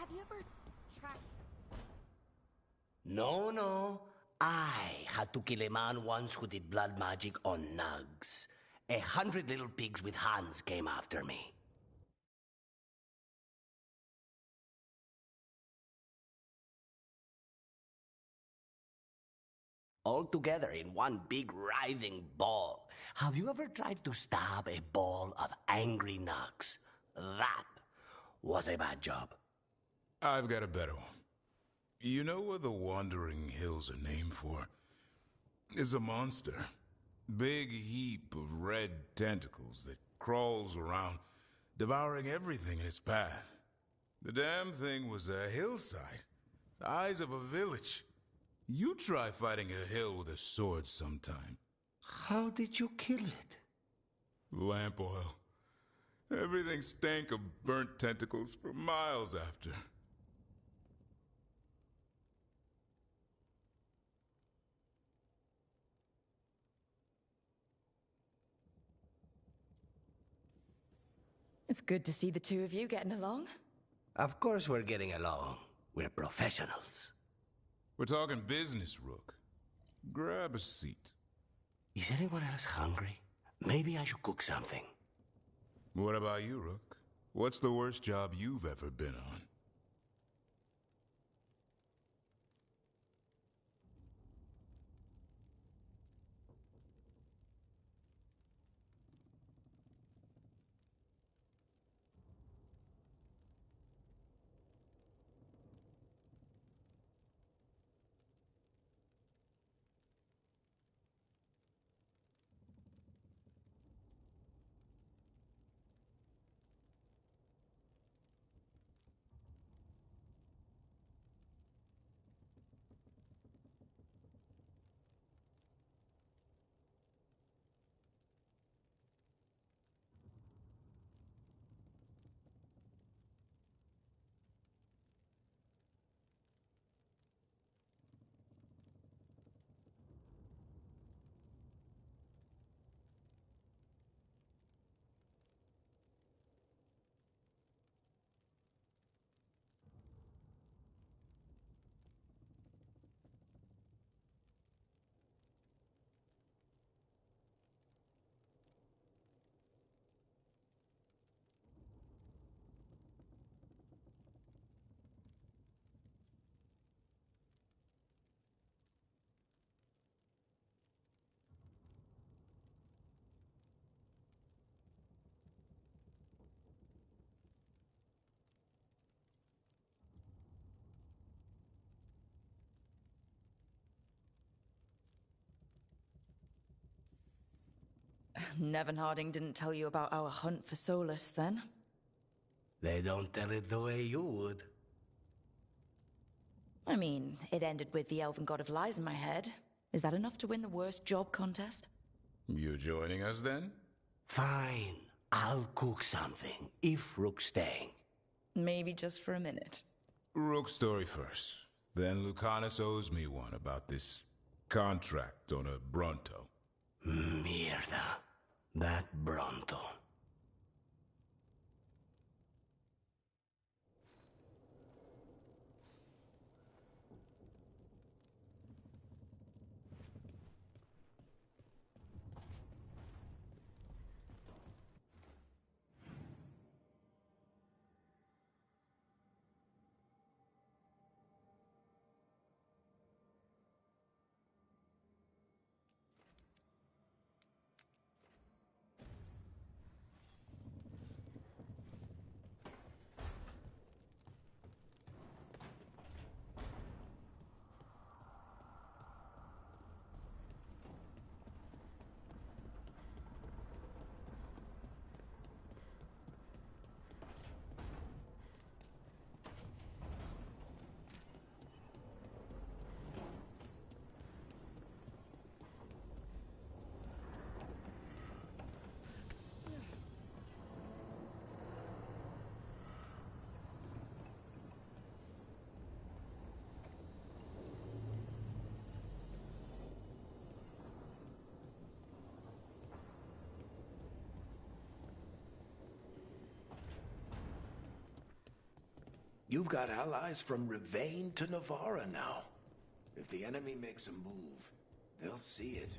Have you ever tracked... No. I had to kill a man once who did blood magic on nugs. 100 little pigs with hands came after me. All together in one big writhing ball. Have you ever tried to stab a ball of angry nugs? That was a bad job. I've got a better one. You know what the Wandering Hills are named for? It's a monster. Big heap of red tentacles that crawls around, devouring everything in its path. The damn thing was a hillside, the eyes of a village. You try fighting a hill with a sword sometime. How did you kill it? Lamp oil. Everything stank of burnt tentacles for miles after. It's good to see the two of you getting along. Of course we're getting along. We're professionals. We're talking business, Rook. Grab a seat. Is anyone else hungry? Maybe I should cook something. What about you, Rook? What's the worst job you've ever been on? Nevin Harding didn't tell you about our hunt for Solus, then? They don't tell it the way you would. I mean, it ended with the Elven God of Lies in my head. Is that enough to win the worst job contest? You joining us, then? Fine. I'll cook something, if Rook's staying. Maybe just for a minute. Rook's story first. Then Lucanus owes me one about this contract on a Bronto. Mierda. That Bronto. You've got allies from Rivain to Navarra now. If the enemy makes a move, they'll see it.